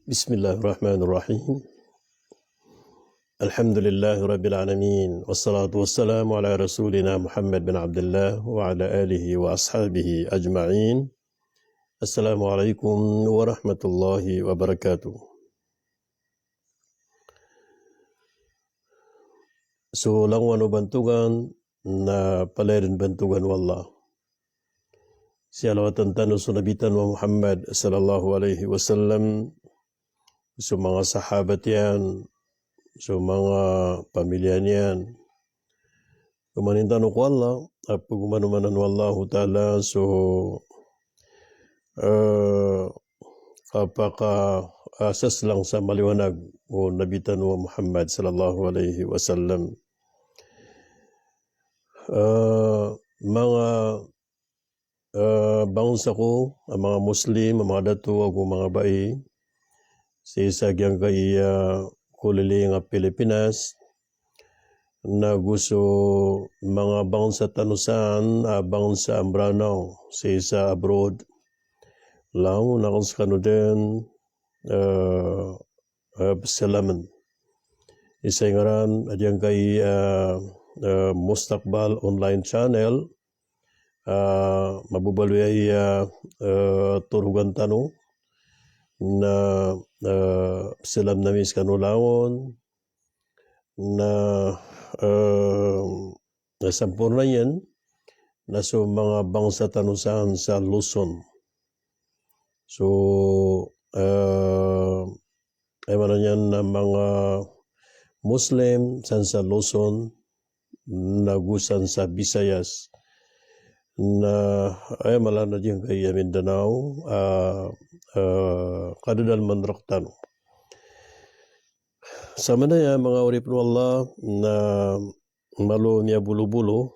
Bismillahirrahmanirrahim. Alhamdulillahi Rabbil Alamin. Wassalatu wassalamu ala Rasulina Muhammad bin Abdullah wa ala alihi wa ashabihi ajma'in. Assalamualaikum warahmatullahi wabarakatuh. So, langwan bantugan na palarin bantugan wallah. Salawatan tanu sunabitan wa Muhammad sallallahu alaihi wasallam. So mga sahabat yan, so mga pamilya niyan. Kumanintan ko Allah, pagkumanumanan wallahu ta'ala, so kapaka asas lang sa maliwanag o nabitan wa Muhammad sallallahu alaihi wasallam. Mga bangsa ko, ang mga Muslim, ang mga datu, ang mga bai, sa isa gyang kay kulili nga Pilipinas na gusto mga bangsa tanusan bangsa ambranaw sa isa abroad lang na kung sa din salaman isa ngaran adyang kay Mustaqbal online channel mabubalway turugan tanu na silam namis kanulawon na sampurna yan na so mga bangsa tanusan sa Luzon. So ay man yan na mga Muslim san sa Luzon nagusan sa Visayas na ay malana diyan kay Mindanao kadadal manraktan. Sama na yan mga urip ng Allah na malo niya bulu-bulu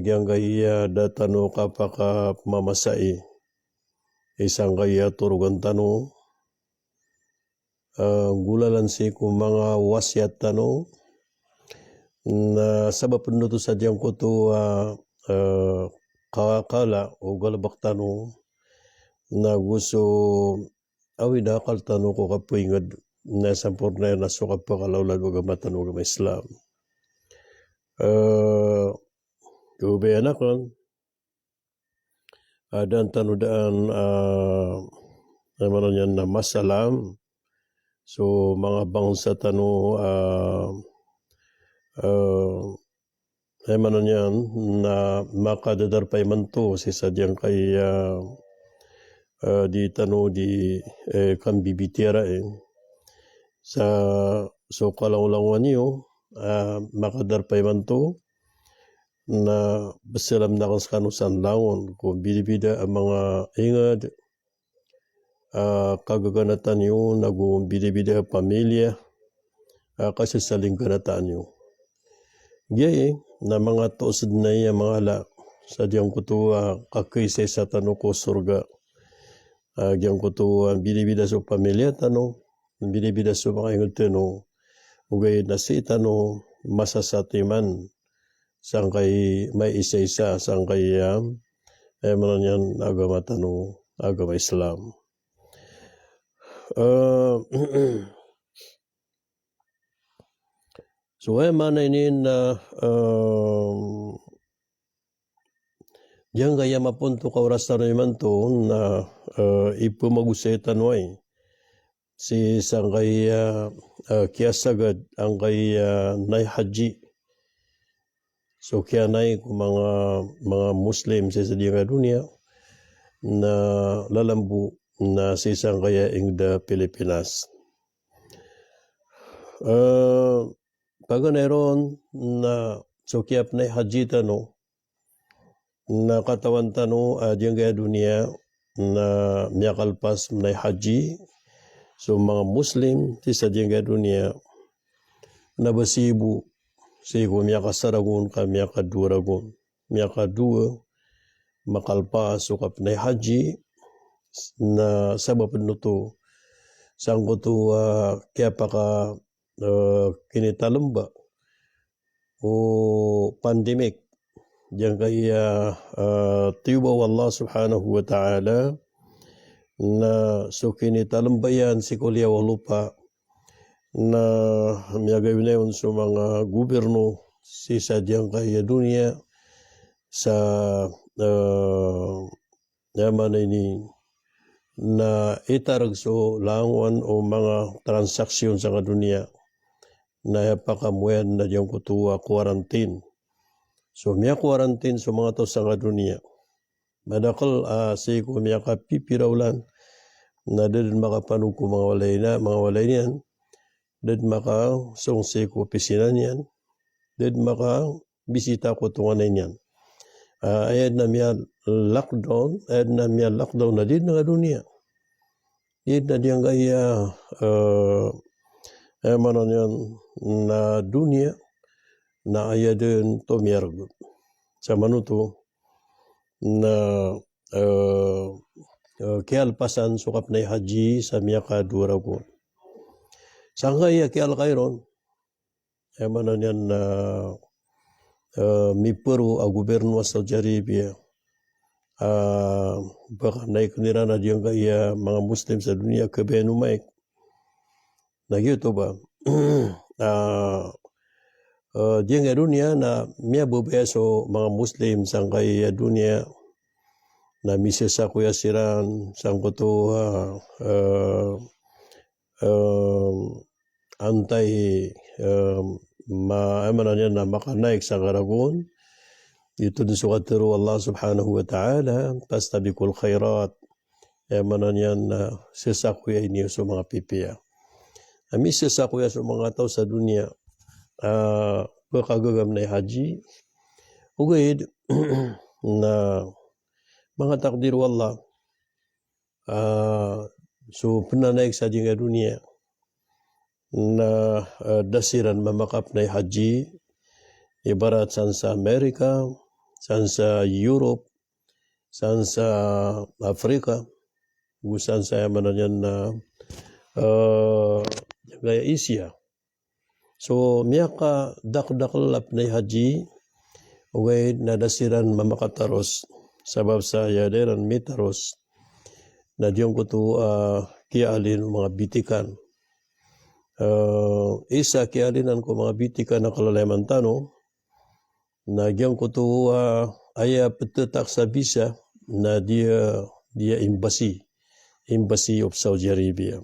gyang kaya datano kapaka mamasai isang kaya turugan tano gulalan si kung mga wasyat tano na sabab no to sadyang ko to kakala o galabak tano na gusto awidakal tano ko kapuingad na sampurna na sukap pa kalawlad o gamatan o gama Islam. Kubayan ako daan tano daan naman yan na masalam. So mga bangsa tano naman yan na makadadar pa man to si sadyang kay di tano di kambibitira sa so kalanglangan niyo makadarpay man to na basilam na kang kanusan langon kung bidibida ang mga ingad kagaganatan niyo nagong bidibida pamilya kasi saling ganatan niyo gaya na mga tosod na iya mga ala sadyang kutuwa kakisay sa tano ko surga gyang kutuwa bidibida sa pamilya tano bidibida sa mga ingod tano ugay na si tano masasatiman sang kay may isa-isa sang kay manan yan agama tano agama Islam. So ay mana ini na diyan kaya mapunto ka oras naman to na ipumagusay tanway si sang kay kiyasagad ang kay nay haji. So kaya nay kung mga Muslim sa sadiyang dunia na lalambu na si sang kaya ingda Pilipinas. Paganaron na so kiyap nay haji tano na katawan tano diyang kaya dunia na miyakalpas nay haji. So mga Muslim ti sa diyang dunia na basibu sa ko miyaka saragun ka miyaka duragun miyaka dua makalpas so kapnay haji na sabab nuto sang ko to kaya pa ka kinitalamba o pandemic diyang kaya tiyuba Allah subhanahu wa ta'ala na so kinitalambayan si Kulya Walupa na miyagay na yun sa mga gobyerno si sadyang kaya dunia sa yaman ini na itarag so langon o mga transaksyon sa dunia na pakamuyan na diyang kutuwa quarantine. So miya quarantine sa mga to sa dunia. Madakal si ko miya kapipirawlan na din makapanong ko mga walay niyan. Dad maka songse ko opisina niyan. Dad maka bisita ko tungan niyan. Ayad na miya lockdown na din nga dunia. Ayad na diyang kaya manon yan na dunia na ayad din to miyargot. Sa manuto na kialpasan sukap na haji sa miya kadura ko. Sangkaya kial kairon, manon yan na mipuru a gobyerno sa Saudi Arabia. Baka naik nira na diyang kaya mga Muslim sa dunia kabenu maik. Nagyuto ba? Diyang kaya dunia na miya bubeso mga Muslim sang kaya dunia na misesa kuya siran sang kuto antay maamanan na makanaik sa karagon. Ito din sukatero Allah subhanahu wa ta'ala pastabikul khairat. Maamanan yan na sisakuya niyo sa mga pipiya. Ami sisakuya sa mga tao sa dunia pagkagagam na haji. Ugayid na mga takdir wallah so pananaik sa dinga dunia na dasiran mamakap na haji ibarat san sa Amerika, san sa Europe, san sa Afrika, san sa yaman na gaya Asia. So miyaka dakdaklap na haji way na dasiran mamakataros sabab sa yaderan mitaros na diyong kuto kialin mga bitikan. Isa kialinan ko mga bitikan na kalalaman tano na diyong kuto aya petetak sa visa na dia embassy of Saudi Arabia.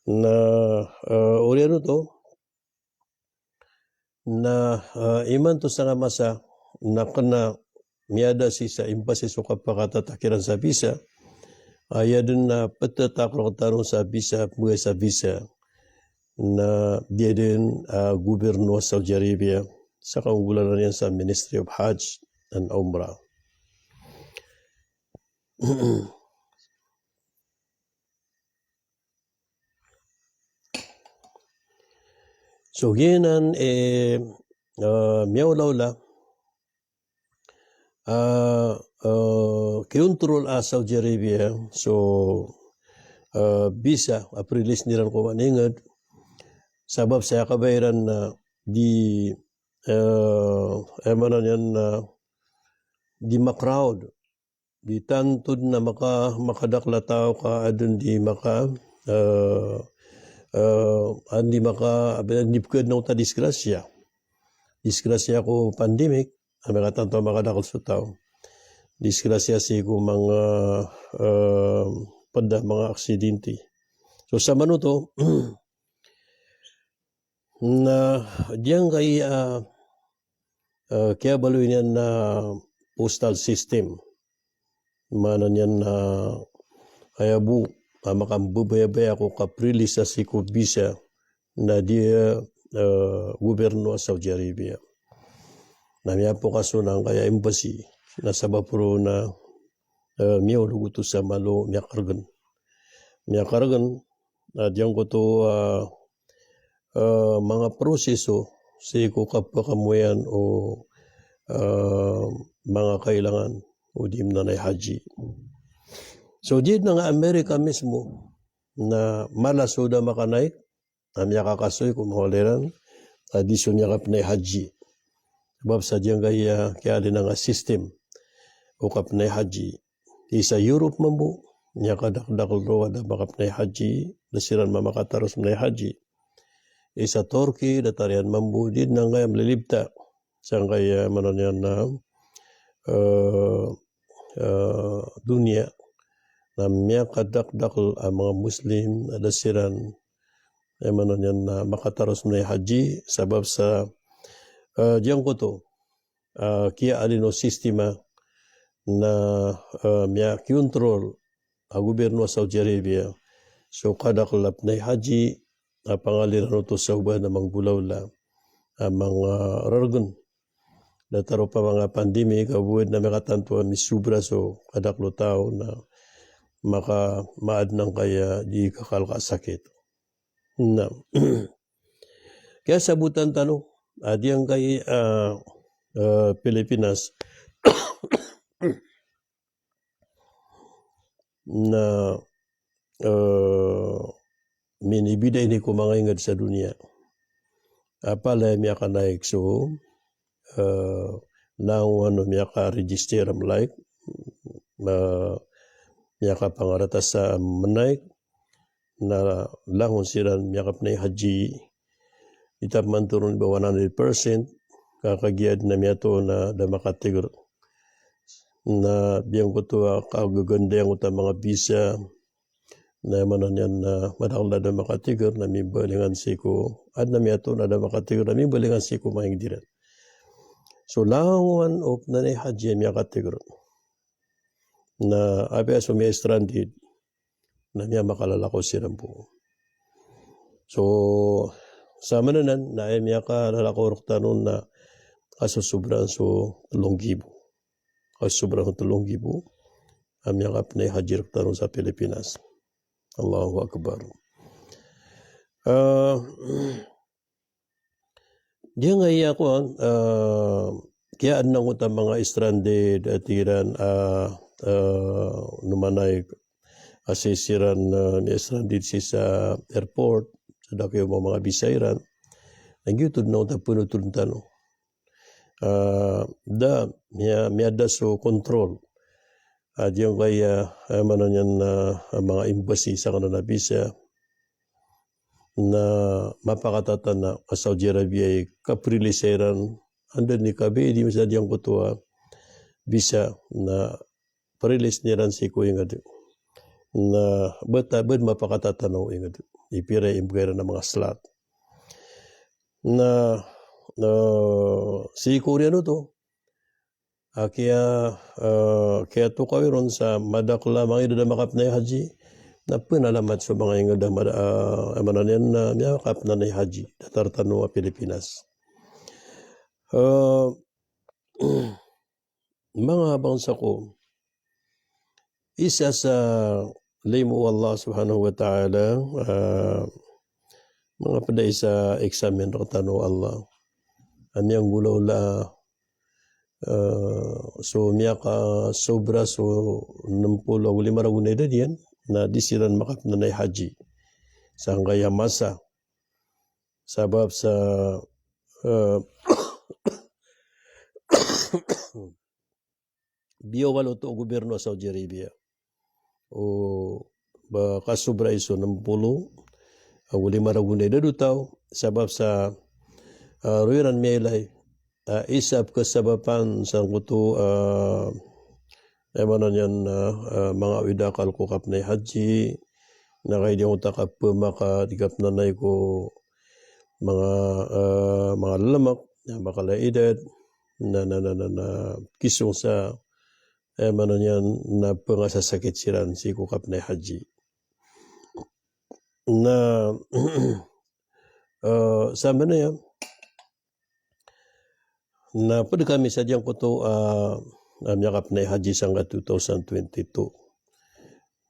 Na oriano to na iman to sa masa na kana miyada si sa embassy so kapakatatakiran sa visa aya din na petetak rotarong sa visa mga sa visa na dia din gobyerno Saudi Arabia sa kaunggulan niyan sa Ministry of Hajj and Umrah. So ginan miyawlawla kinontrol Saudi Arabia so visa aprilis niran ko maningad sabab saya kabayaran na di emanan yan na di makrowd di tantod na makadakla tao ka adun di andi pagkad na ta disgrasya ko pandemic ang mga tanto makadakal sa tao disgrasya si ko mga pada mga aksidente so sa manuto na diyan kay kaya baluin yan na postal system manan yan na kaya makambubaya-baya ko kaprili sa siko visa na dia gobyerno sa Saudi Arabia na miya po kaso ng kaya embassy na sabapuro na miyaw luguto sa malo miya kargan na diyan ko to mga proseso sa iko kapakamuyan o mga kailangan o di na haji. So di na nga Amerika mismo na malasoda makanaik na miya kakasoy kung maholeran adisyon niya kapnay haji. Sabab sa diyang kaya din nga system o kapnay haji. Di sa Europe mambo niya kadakdakal ro ada makapnay haji dasiran mamakataros mnay haji isa Turkey datarian mambudid nang kaya melilibta sang kaya mananyan na dunia na miya kadakdakal ang mga Muslim dasiran mananyan na makataros mnay haji sabab sa diyan ko to kia alino sistema na miya kontrol a gobyerno sa Saudi Arabia. So kadaklap na haji pangaliran ito sa uban na manggulawla mga rargon. Dataro pa mga pandemi kabuid na makatantuan ni subra so kadaklo tao na maad ng kaya di kakalkasakit. Na. Kaya sabutan tanong, adiyang kay Pilipinas na minibida ini ko mga ingad sa dunia. Apala miya ka naik so nang ano miya ka register am like miya ka pangarata sa menaik na langon siran miya ka panay haji itap man turun ba 100% kakagiad na miya to na damakatigor na biyang ko to kagaganda yung mga bisa na mananyan na madakla na makatigur na mibalingan siko at na miya to na makatigur na mibalingan siko mahingdiran. So languan of na haji miya katigur na abya so miya stranded na miya makalalako siram po. So sa mananan na miya ka lalako ruktanon na kasusubran so 3,000. Sobrang 3,000 ang yakap na haji ruktanon sa Pilipinas. Allahu Akbar. Diyan nga iya ko kaya anong utang mga stranded atiran numanay asisiran ni stranded si sa airport sa dako yung mga bisayran nagyutod na utang punutun tanong. Da miada so control yung kaya mananyan na mga embassy sa kanana bisa na mapakatatan na Saudi Arabia ay kapriliseran anda ni kabe di masad yung kutua bisa na parilis niran si ko yung na batabad mapakatatanaw yung ipira imbera na mga slot na si Koreano to kaya to kawiron sa madakla mga ida makap na haji na pinalamat sa mga ingod mananyan na makap na haji datartano a Pilipinas mga bangsa ko isa sa limu Allah subhanahu wa ta'ala mga paday sa examen ratano Allah amyang gulaw la so miya ka sobra so 65 ragun edad yan na disiran makap na haji sa kaya masa sabab sa biyawalo to gobyerno sa Saudi Arabia o kasobra iso 60 ragun edad utaw sabab sa ruiran melay isap kasabapan sa kuto mananyan mga widakal ko kap na haji na kay di utakap maka tigap nanay ko mga lalamak na makalaidad na kisong sa mananyan na pangasasakit siran si ko kap na haji na sa manayam na pwede kami sa diyang ko to yakap na haji sangga 2022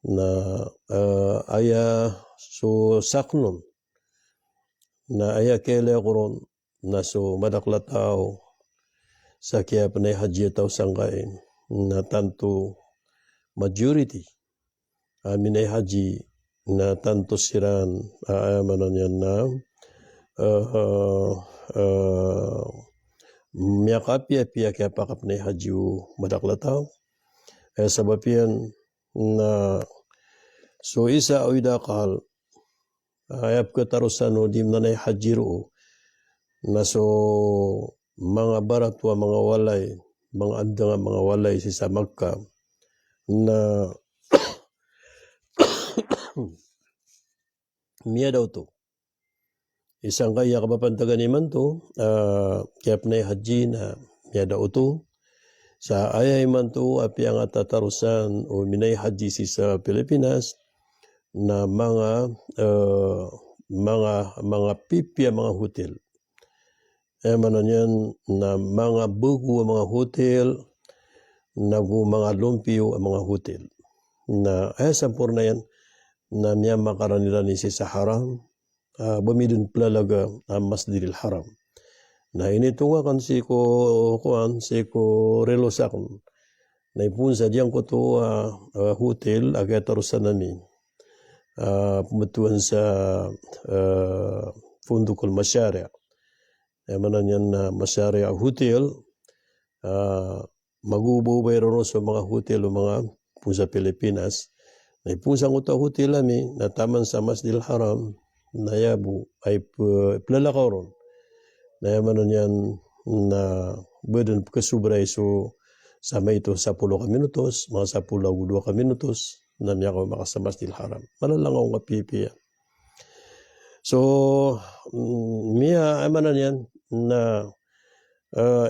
na aya so saknon na aya kele koron na so madakla tao sa kaya panay haji tao sanggain na tanto majority minay haji na tanto siran mananyan na miyakapia kaya pakap na haji madakla tao sabab yan na So isa o idakal ayap katarusan o dim nanay hajiro na so mga barat wa mga walay mga andang mga walay si sa Magka na miya daw to. Isang kaya kapapantagan naman to, kaya na haji na miya daw to. Sa ayay man to, api ang atatarusan o minay haji si sa Pilipinas na mga pipya, mga hotel. Manan yan na mga bugo mga hotel, mga lumpio ang mga hotel. Na sampur na yan, na miya makaranila ni si sa haram, bumidun plalaga ang Masjidil Haram. Na initunga kan si ko relosakon. Na ipunsa diyan ko to hotel agay tarusan namin. Pumutuan sa Fundukul Masyari'a. Manan yan na Masyari'a Hotel. Magububay ron sa mga hotel o mga punsa Pilipinas. Na ipunsa ko to hotel namin na taman sa Masjidil Haram. Nayabu ay plalakaw ron. Nayaman yan na badan kasubray so sama ito 10 ka minutos, mga 10 ka minutos na niya ko makasamas til haram. Malalang akong kapipiya. So, miya amanan yan na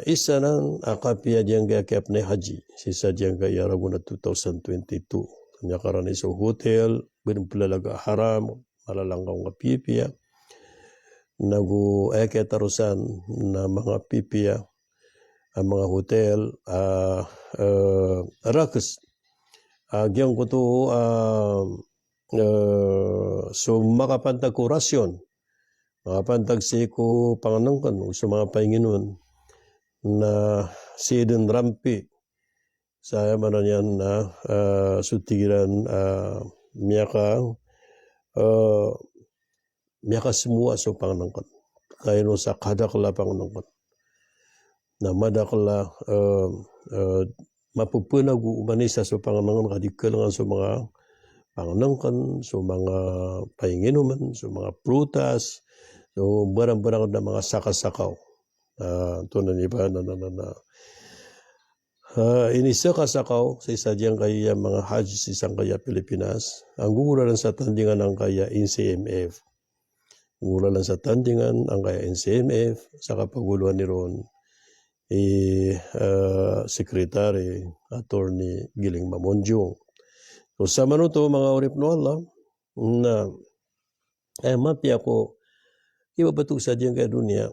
isa ng akapiya diyang gayakap na haji. Sisa diyang gayarago na 2022. Kanya karani sa hotel, badan palalaga haram, malalang akong kapipiya. Eke tarusan na mga pipiya ang mga hotel rakas agyan ko to so makapantag ko rasyon makapantag si ko panganangkan so mga painginon na sidin rampi saya manan yan na sutigiran miyaka semua so panganangkan kaya no sa kadakla panganangkan na madakla mapupunag umanisa so panganangkan kadikalangan so mga panganangkan so mga painginuman so mga prutas so barang-barang na mga sakasakaw ito na niba na inisa kasakaw sa isa diyang kaya mga haji sa isang kaya Pilipinas ang guguralan sa tandingan ng kaya NCMF. Mula lang sa tandingan ang kaya NCMF sa kapaguluhan ni Ron Secretary Attorney Giling Mamonjong. So sa manuto mga urip no Allah na mapi ako iba batuk sa diyang kaya dunia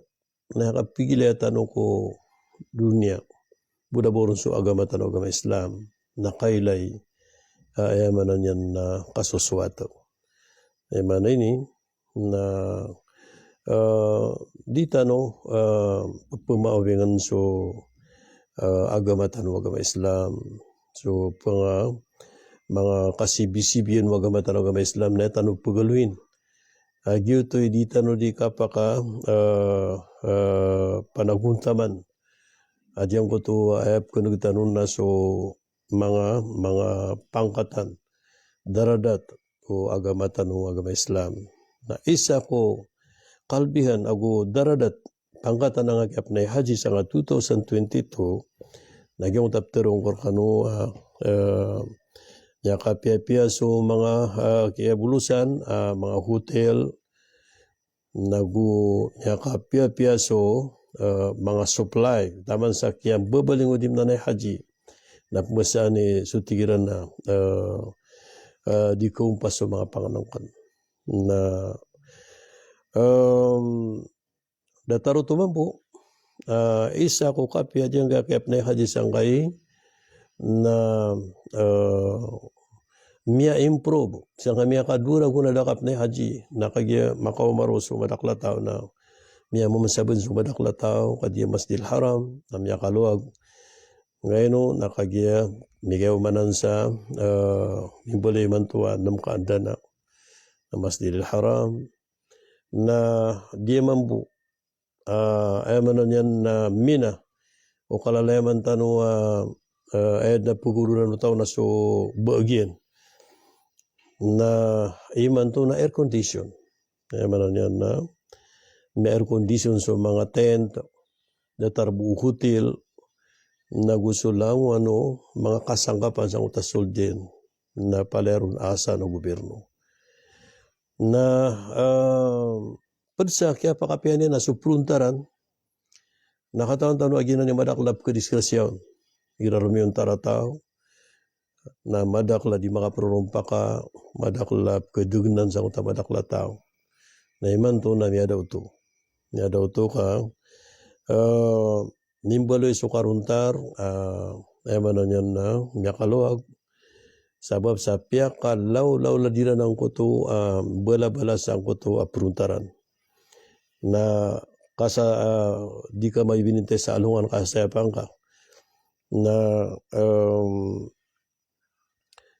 nakapigil tanong ko dunia Buddha boron so agama tanong agama Islam na kailay ayamanan yan na kasuswato. Ayamanan ini na di tano pumawingan so agama Islam so mga kasibisibian agama Islam na tano pagaluin agyo to di tano di kapaka panaguntaman adyang ko to ayap ko nagtanong na so mga pangkatan daradat o agama Islam na isa ko kalbihan ago daradat pangkatan ng agap na haji sa nga 2022 nagyong tapterong korkano kapia-pia so mga kaya bulusan mga hotel kapia-pia so mga supply taman sa kiyang babaling udim na haji na pumasaan ni sutigiran na di kumpas so mga panganangkan na dataro tumampo isa ko kapya diyang kakap na haji sangkay na miya improve sangka miya kadura ko na dakap na haji na kagya makaumaroso madakla tao na miya mamasabon so madakla tao kagya Masjidil Haram na miya kaluag ngayon nakagya migay umanan sa mimbulay mantuwa ng kaandana na Masjidil Haram na di mambu ayamanan yan na mina o kalalayaman tanong ayad na pugurunan mo tao na so baagyan na iman to na air condition. Manan yan na may air condition sa mga tent, datarbu hotel, na gusto lang mga kasangkapan sa utasol din na paleron asa ng gobyerno. Na padsa kaya pakapian niya na supruntaran, nakataon-taon agina ni madaklap ke diskrasyon. Irarumi yung taratao, na madakla di makaprorompa ka, madaklap ke dugnan sa uta madakla tao. Na iman to na niya daw to. Niya daw to ka, nimbaloy sukaruntar, manan yan na, niya kaluag, sabab sa piyak ka law ladira ng kuto bala-bala sa kuto apruntaran na kasa di ka may bininte sa alungan kasayapang ka na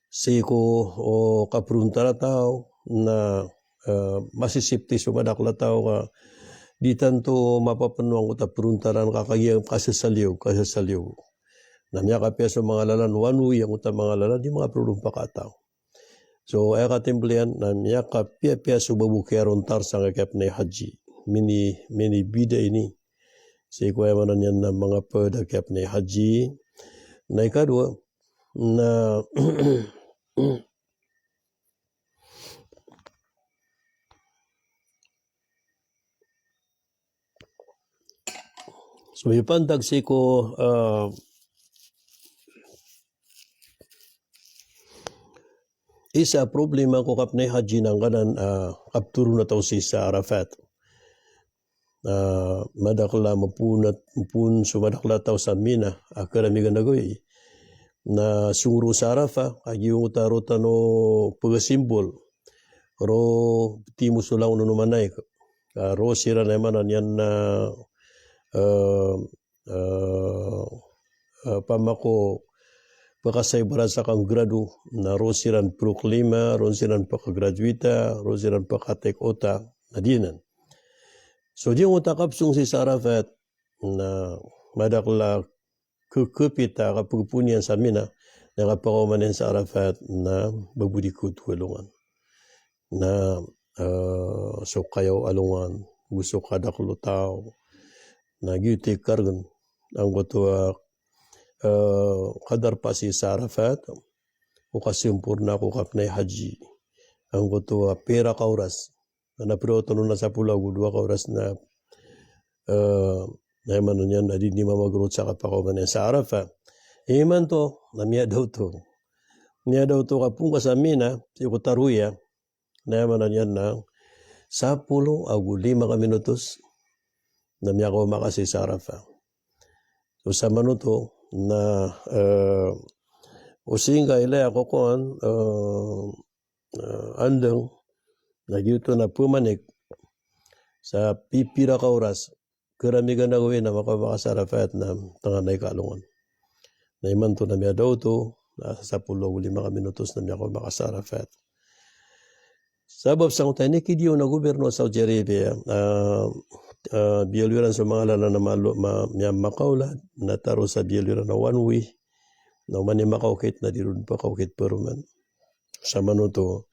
siko o kapruntara tao na masisipti sumadakla tao ka di tanto mapapanuang ko tapruntaran kakagiyang kasasaliw namya kapya sa mga lalan, wanwi ang utang mga lalan, di mga prulong pakataw. So, ay katimplihan, namya kapya subabuki arontar sa ngakap na haji. Mini bida ini. Sa ikuya manan yan na mga padakap na haji. Na ikadwa, na so, ipantag si ko isa problema ko kapnay haji ng kanan kapturo na tao si sa Arafat. Madakla mapun sumadakla tao sa Mina akaramigan na goy na sungro sa Arafat yung utarutan no pagasimbol ro timu sulang no manay ro sira naman yan na pamako pakasay barasa kang gradu na rosiran proklima, rosiran pakagraduita, rosiran pakatek ota na dinan. So di yung utakapsong si Arafat na madakla kukupita kapagpunian sa Mina na kapakaumanin sa Arafat na magbudikot walungan. Na so kayaw alungan, gusto kadaklo tao, na gyuti kargan ang goto kadar pa si Arafat o kasimpurna ko kapnay haji ang goto pera kauras na napiroto na sa pulau 2 kauras na manon yan na di mamagrot sa kapakaumanin sa Arafat iman to na miya daw to kapung kasamina si Kutaruya na manon yan na 10 o 5 minutos na miya ko makasi sa Arafat so sa manuto na usinga ilaya ko kuan andang nagyuto na pumanik sa pipira ka oras karamigan na gawin na makasarafat na tanganay kalungan na iman to na miya daw to nasa 10 o 5 minutos na miya ko makasarafat sabab sa kutay nikidiyo na gobyerno sa Saudi Arabia biyaluran sa mga lala na makaulad na taro sa biyaluran na wanwi na mani makaukit na dirun pa kaukit peruman sa manuto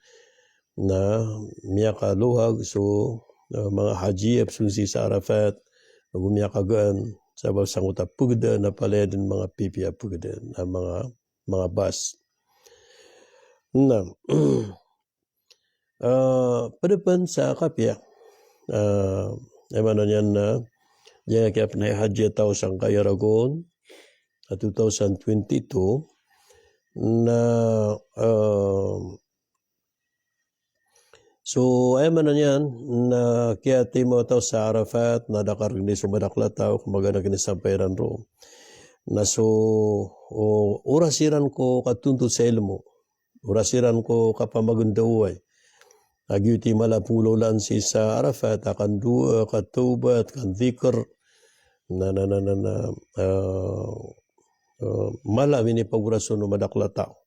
na miya kaluhag so mga haji absunsi sa Arafat gumiya kagaan sabab sang utap pugda na paledin mga pipiya pugda na mga bus na padapan sa kapya manon yan na yan kaya pinay haji tao sang Kayaragon 2022 na so manon yan na kaya timo tao sa Arafat na dakarag ni sumadakla tao kumaga na kinisampairan ro na so orasiran ko katuntut sa ilmo orasiran ko kapamagundaway agyuti malapulo lan si sa Arafat akan dua katubat kan zikr na malam ini paguraso no madakla tao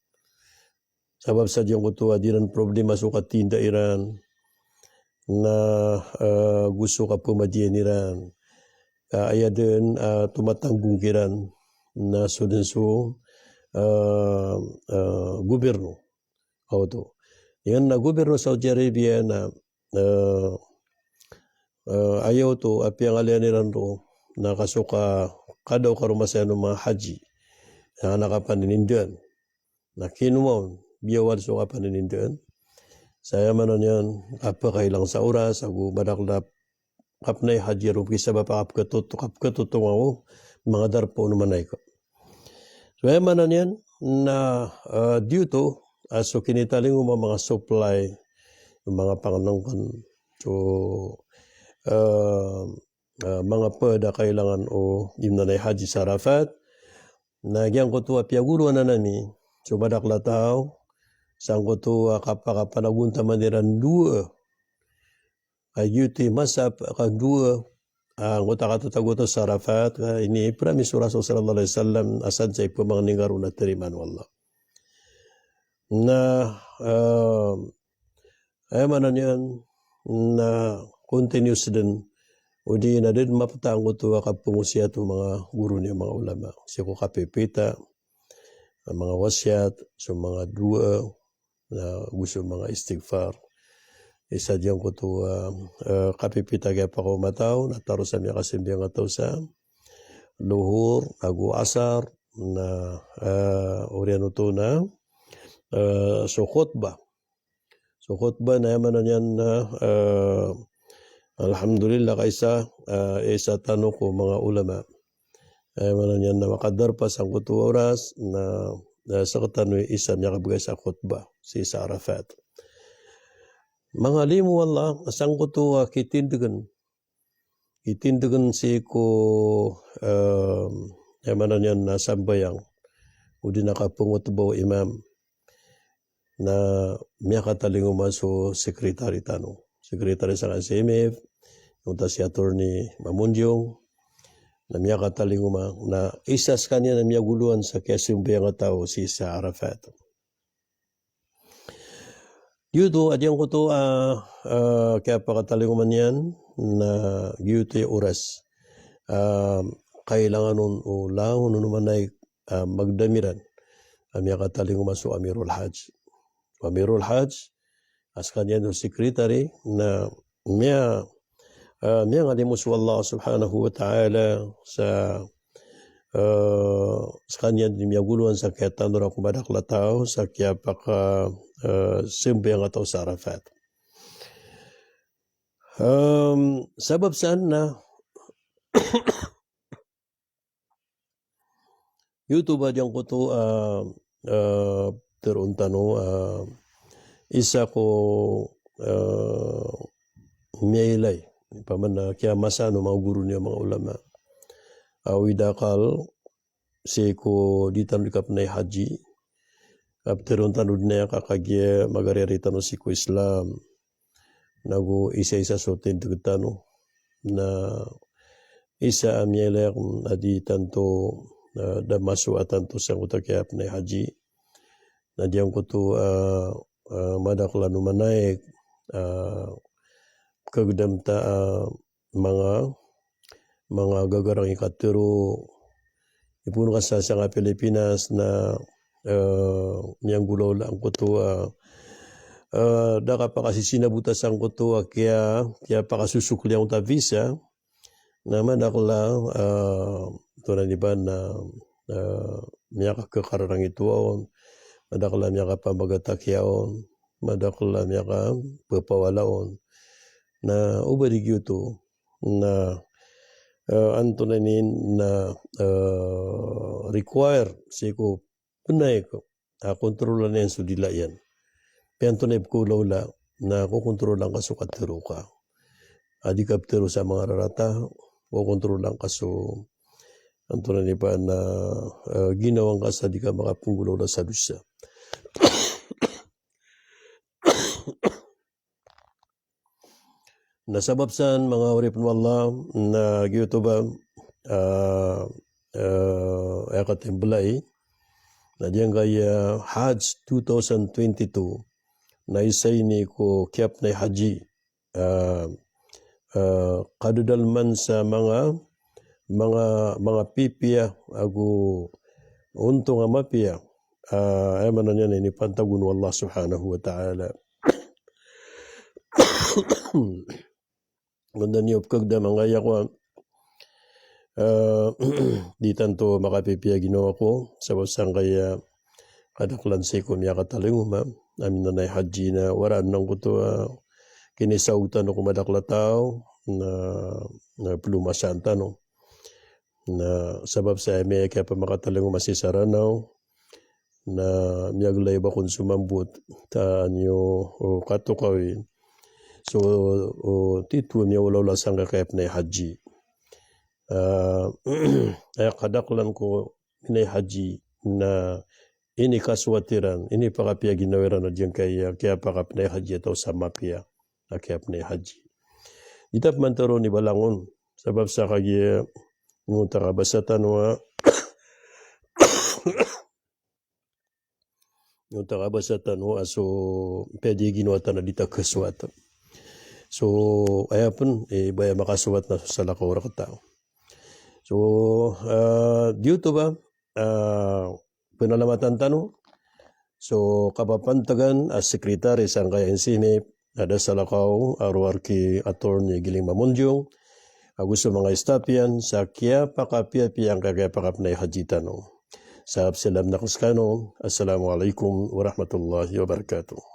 sabab sa diyang kutuwa dinan problema suka tinda Iran na gusto ka pumadiyan Iran ayaden tumatanggung Iran na sudenso gobyerno auto Yan na gobyerno Saudi Arabia na ayaw to api ang alianiran ro na kasuka kadaw karumasan ng mga haji na nakapanindian na kinumaw biyawal suka panindian. Saya manon yan apakailang sa oras agu badaklap kapnay haji ro kisa ba kapkatutung ako mga darpo namanay ko. So ay manon yan na due to aso kinitaling mga supply yung mga panganangkan. So mga pada kailangan o yung nanay haji sa Arafat na gyang ko tuwa piyaguluan na nami. So badakla tao sang ko tuwa kapakapanagunta maniran dua ay yuti masap kag dua ang utakatutaguto sa Arafat ini promise Rasul sallallahu alaihi wasallam asad sa ipo mga ningaro na teriman wallah na ay manan yan na continuous din o di na din mapatang ko tuwa kapungusiya to mga guru niya mga ulama siya ko kapipita mga wasyat so mga dua na gusto mga istighfar isa diyan ko to kapipita kaya pa ko mataw nataro sa mga kasimbiyang ataw sa luhur agu asar na oriano to na so khutbah na yaman na yan na alhamdulillah kaisa isa tanong ko mga ulama yaman na yan na makadar pa sa kutu oras na sa katanoy isa niya kabagay sa khutbah si sa Arafat mga limu wallah asang kutu kitindigan si ko yaman na yan na sambayang udi nakapungot ba imam na miya katalingo maso sekretary sa SMF yung si attorney Mamunjong na miya katalingo na isas kanya na miya guluan sa kasimbiyang tao si sa Arafat. Yuto adyang ko to kaya pakatalingo man yan na yuto yung oras kailangan nun o lang naman ay magdamiran miya katalingo maso Amirul Hajj as kanya no secretary na miya ngalimus wallah subhanahu wa ta'ala sa kanya miya guluan sa kaya tanura kumadakla tao sa kaya paka simbiyang tao sa Arafat sabab saan na YouTube adyan ko to teruntano isa ko miyailay paman na kaya masano mga guru niya mga ulama awidakal si ko ditan dikap na haji teruntano na kakagya magaririta no si ko Islam nagu isa-isa so tindigtano na isa miyailay adi tanto damaso atanto sa utakya na haji na diyan ko to madakla numanaik kagdamta mga gagarang ikatiro ipuno ka sa nga Pilipinas na niyang gulaw lang ko to daka pa kasi sinabutas ang ko to kaya pakasusukli ang ta visa na madakla ito na diba na niya kakararang ito madakla niya ka pamagatakyaon, madakla niya ka papawalaon na ubadigyo to na antonanin na require siko punay ko kontrolan yan sudila yan piantonay ko lawla na kukontrolan ka so katero ka adi kaptero sa mga rarata kukontrolan ka so antonanin pa na ginawang ka sa di ka makapunggulaw na sa dusa nasababsan mga urip ng Allah na YouTube akatimblay na diyan kaya Hajj 2022 na isay ni ko kiap na haji kadudalman sa mga pipiya agu untung nga mapiya ay manan yan ini pantagun wallah subhanahu wa ta'ala Ganda niyo kagda mga yakwa. Di tanto makapipia ginawa ko sa basang kaya kadaklan si ko miya katalinguma amin na haji na waran nang kuto kinisautan ko madakla tao na pluma santa no na sabab sa may kaya pa makatalinguma si Saranaw na miyaglay ba kung sumambut ta anyo o katukawin so titu niya wala sang kakayap na haji. Ay kadaklan ko inay haji na ini kaswatiran ini pakapia ginawiran na diyan kaya pakapnay haji atau sa mapia na kaya pnay haji itap mantaro ni balangon sabab sa kaya yung takabasatan wa yung takabasatan wa so pwede ginawa na dita kaswatan so ay pun baya makaswat na sa lakawara ka tao. So, due to ba, pinalamatan tanong, so kapapantagan as sekretary sa kaya insimip, ada sa lakaw, arwarki attorney Giling Mamundyong, gusto mga estapian, sa kya pakapia-piyang kagaya pakapnay haji tanong. Sa absalam na kuskano, Assalamualaikum warahmatullahi wabarakatuh.